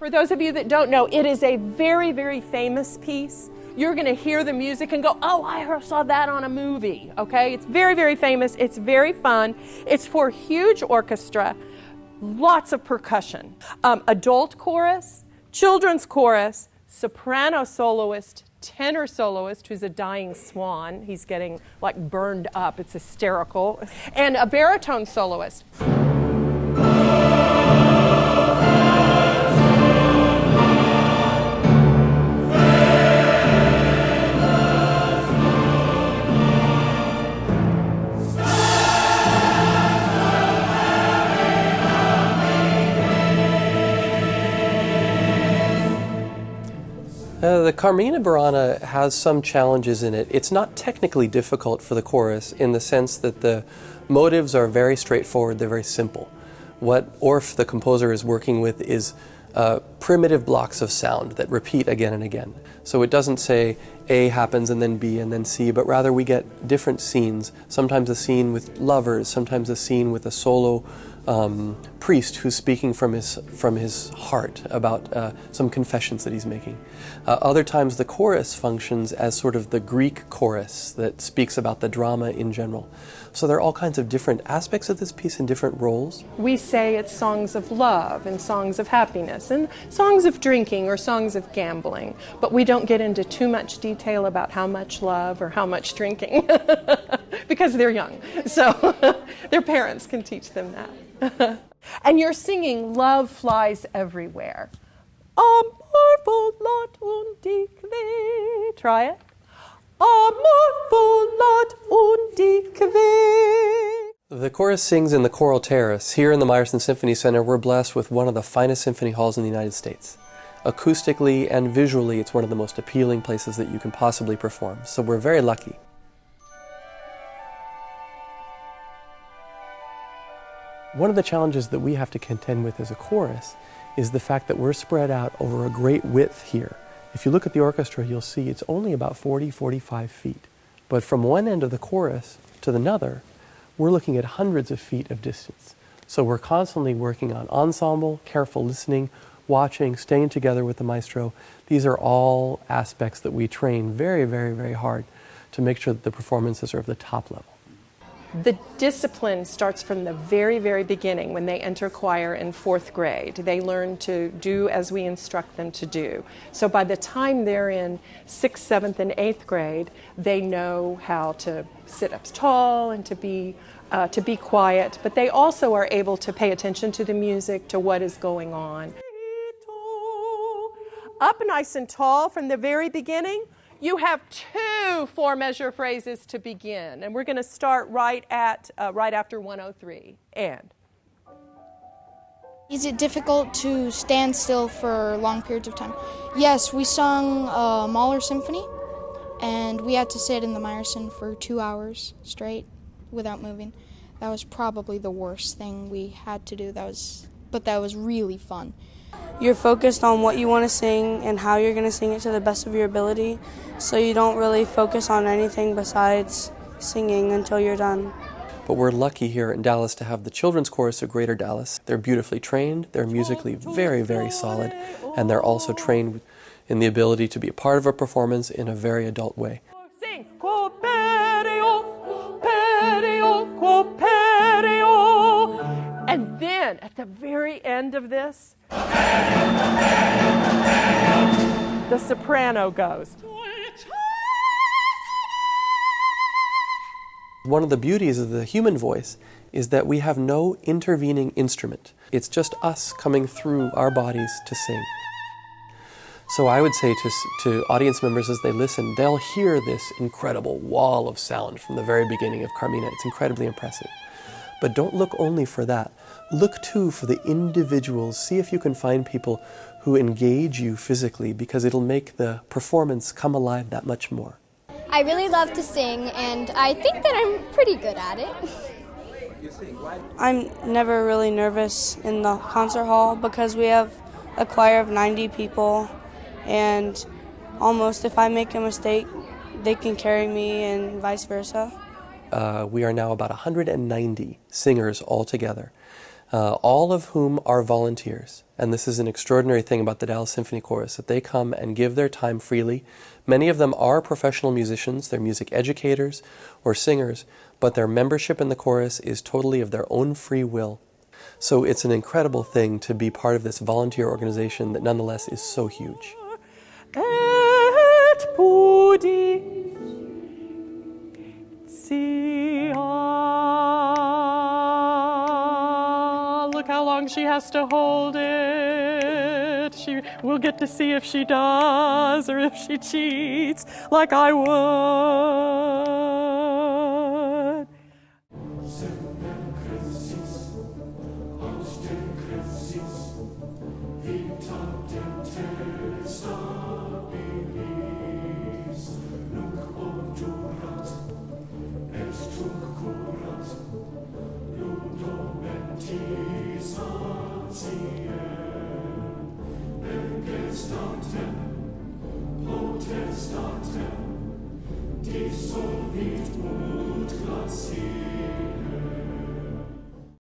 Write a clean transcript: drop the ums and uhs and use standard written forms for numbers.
For those of you that don't know, it is a very, very famous piece. You're going to hear the music and go, oh, I saw that on a movie, okay? It's very, very famous. It's very fun. It's for huge orchestra, lots of percussion. Adult chorus, children's chorus, soprano soloist, tenor soloist who's a dying swan. He's getting like burned up. It's hysterical. And a baritone soloist. The Carmina Burana has some challenges in it. It's not technically difficult for the chorus in the sense that the motives are very straightforward, they're very simple. What Orff, the composer, is working with is primitive blocks of sound that repeat again and again. So it doesn't say A happens and then B and then C, but rather we get different scenes. Sometimes a scene with lovers, sometimes a scene with a solo priest who's speaking from his heart about some confessions that he's making. Other times the chorus functions as sort of the Greek chorus that speaks about the drama in general. So there are all kinds of different aspects of this piece and different roles. We say it's songs of love and songs of happiness and songs of drinking or songs of gambling, but we don't get into too much detail about how much love or how much drinking because they're young. So their parents can teach them that. And you're singing Love Flies Everywhere. Amor volat und ich weh. Try it. Amor volat und ich weh. The chorus sings in the choral terrace. Here in the Meyerson Symphony Center, we're blessed with one of the finest symphony halls in the United States. Acoustically and visually, it's one of the most appealing places that you can possibly perform. So we're very lucky. One of the challenges that we have to contend with as a chorus is the fact that we're spread out over a great width here. If you look at the orchestra, you'll see it's only about 40-45 feet. But from one end of the chorus to another, we're looking at hundreds of feet of distance. So we're constantly working on ensemble, careful listening, watching, staying together with the maestro. These are all aspects that we train very, very, very hard to make sure that the performances are of the top level. The discipline starts from the very, very beginning when they enter choir in 4th grade. They learn to do as we instruct them to do. So by the time they're in 6th, 7th, and 8th grade, they know how to sit up tall and to be quiet, but they also are able to pay attention to the music, to what is going on. Up nice and tall from the very beginning. You have 2 4-measure phrases to begin, and we're going to start right after 103. And is it difficult to stand still for long periods of time? Yes, we sung Mahler Symphony, and we had to sit in the Meyerson for 2 hours straight without moving. That was probably the worst thing we had to do. But that was really fun. You're focused on what you want to sing and how you're going to sing it to the best of your ability, so you don't really focus on anything besides singing until you're done. But we're lucky here in Dallas to have the Children's Chorus of Greater Dallas. They're beautifully trained, they're musically very, very solid, and they're also trained in the ability to be a part of a performance in a very adult way. Sing. And then, at the very end of this, the soprano goes. One of the beauties of the human voice is that we have no intervening instrument. It's just us coming through our bodies to sing. So I would say to audience members as they listen, they'll hear this incredible wall of sound from the very beginning of Carmina. It's incredibly impressive. But don't look only for that. Look too for the individuals. See if you can find people who engage you physically, because it'll make the performance come alive that much more. I really love to sing, and I think that I'm pretty good at it. I'm never really nervous in the concert hall because we have a choir of 90 people, and almost if I make a mistake, they can carry me and vice versa. We are now about 190 singers all together. all of whom are volunteers. And this is an extraordinary thing about the Dallas Symphony Chorus, that they come and give their time freely. Many of them are professional musicians, they're music educators or singers, but their membership in the chorus is totally of their own free will. So it's an incredible thing to be part of this volunteer organization that nonetheless is so huge. Et pudi look how long she has to hold it. We'll get to see if she does or if she cheats like I would. Dissolvit ut glacier.